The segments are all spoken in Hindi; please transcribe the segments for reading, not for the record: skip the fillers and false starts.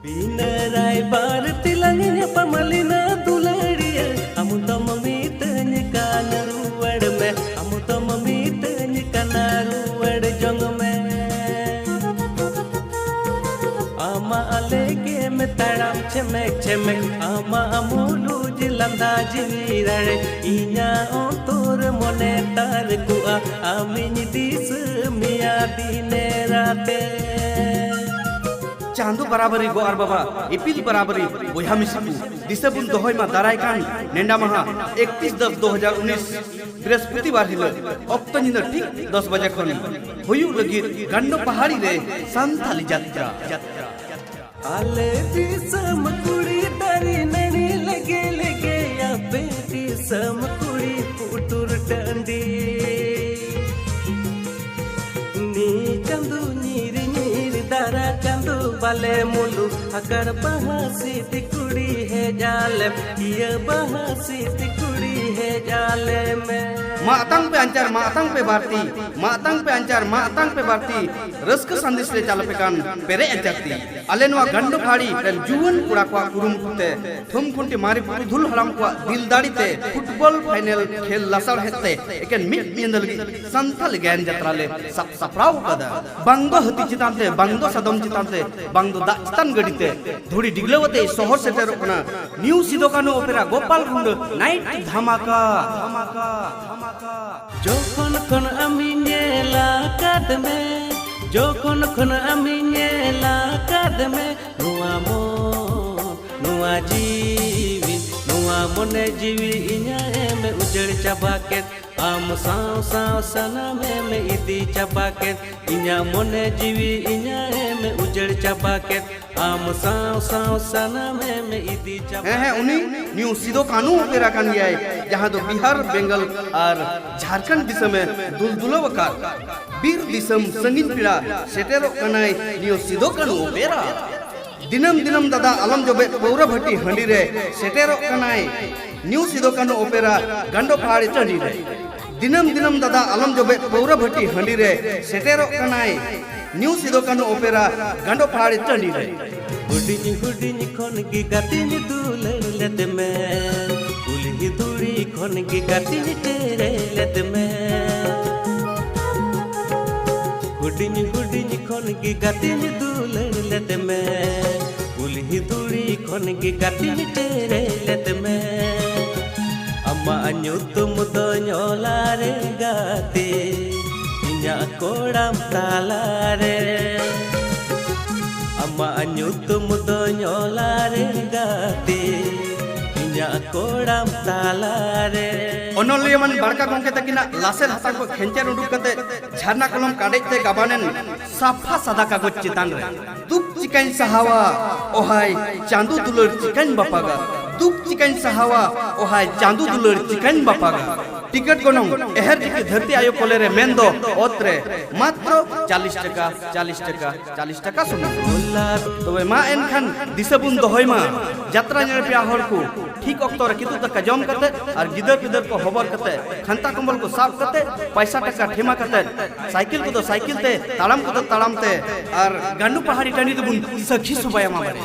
Binarai barti langnya pamalina tulariya amu tammitanya kanaru wadme amu tammitanya kanaru wad jongme ama alege me taram chemek ama amulu jilanda jivirare inya ontor mone tar ku'a amini dis miya dinerate Chandu बराबरी गो आर बाबा इपिल बराबरी बोया मिसिकु दिसबुन दोहय मा दाराय कान नेंडा महा 31/10/2019 बृहस्पतिवार हिल अक्तनिन ठीक 10 बजे खन होयु लगी गन्नो पहाड़ी रे संताली यात्रा आले दिसम कुड़ी तारी ननी लगे लगे या बेटी सम कुड़ी पुटुर डंडी नी चंदू नीर दारा चंदू बाले मुलू अकर बहासी तिकुड़ी है जाले ये बहासी तिकुड़ी है जाले में मातंग पे अंचार मातंग पे भारती मातंग पे अंचार मातंग पे भारती रस्क संदेश ले चाल पे कान पेरे अंचाती अलेनवा गंडो फाड़ी रन जुवन कुड़ा कुआ कुरुम कुते थुम खुंटी मारी पुरी धुल हराम कुआ दिल दाड़ी ते फुटबॉल फाइनल खेल लसड़ हेते एकेन मिट मिंदल संथल ज्ञान जत्रा ले सब सप्राव कदा बंगो हती चितांते बंगो सदम चितांते बंगो दास्तान गडीते धुड़ी डिगलवते शहर सेटेरो कना न्यू सिदोकानो ओपेरा गोपाल कुंड नाइट धमाका धमाका जोखन खन आमी नेला कादमे जोखन खन आमी नेला कादमे नुआ मन नुआ जीवी नुआ मने जीवी इnya में उजड़ चाबाके आम साव साव सना में इदी चाबाके इnya मने जीवी इnya में उजड़ चाबाके आम साव साव सना में इदी चाबाके है उनी न्यू सिदो कानू ओपेरा कान गया है जहां तो बिहार बेंगल और झारखंड दिसम में दुलदुलो वकार बीर दिसम संगीन पीड़ा सेटेरो कनाई न्यू सिदो कानू ओपेरा दिनम दिनम दादा आलम जो पौरा भट्टी हंडी रे सेटेरो कनाई न्यू सिदो कानू ओपेरा गंडो पहाड़ी टंडी रे दिनम दिनम दादा आलम जो पौरा भट्टी हंडी रे सेटेरो कनाई न्यू सिदो कानू ओपेरा गंडो पहाड़ी टंडी रे हुडिनी खन की गातिनी दुलर लेत में उली दूरी खन की गातिनी तेरे लेत में हुडिनी खन की गातिनी दुलर लेत में उली दूरी खन की गातिनी तेरे लेत में अम्मा अन्युतुम दो नोला रे गाती इnya कोड़म ताला रे अम्मा अन्युतुम दो नोला रे गाती इnya कोड़म ताला रे ओनोलियमन बड़का गंके तकिना लासेल हाता को खेंचर उडुक कते झरना कलम काडेते गाबानेन साफा सादा कागज चितान रे दुख चिकन सहावा ओहाय चांदू दुलर चिकन बापागा दुख चिकन सहावा ओहाय चांदू दुलर चिकन बापागा टिकट गोनंग एहर दिके धरती आयो कोले रे मेंदो ओत्रे मात्र 40 टका सुना तबे मा एनखान दिसबुन दोहय मा यात्रा नेर पिया हर को ठीक अक्तो रे कितु तक जम कते और गिदर पिदर को खबर कते खंता कंबल को साफ कते पैसा टका ठेमा कते साइकिल को तो साइकिल ते ताड़ाम को तो ताड़ाम ते और गन्नू पहाड़ी टंडी दुबुन सखी सुबाया मा बारे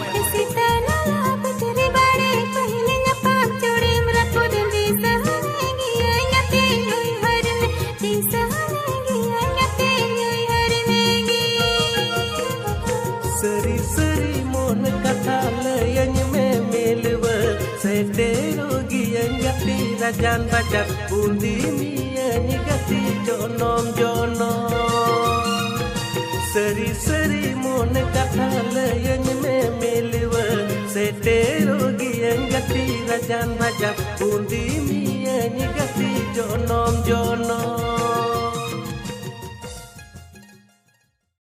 सरी सरी मोन कथा लयन में मेलव सेटेरो गियन गति राजान बाजार बुंदी मियन गति जोनोम सरी सरी मोन कथा लयन में मेलव सेटेरो गियन गति राजान बाजार बुंदी मियन गति जोनोम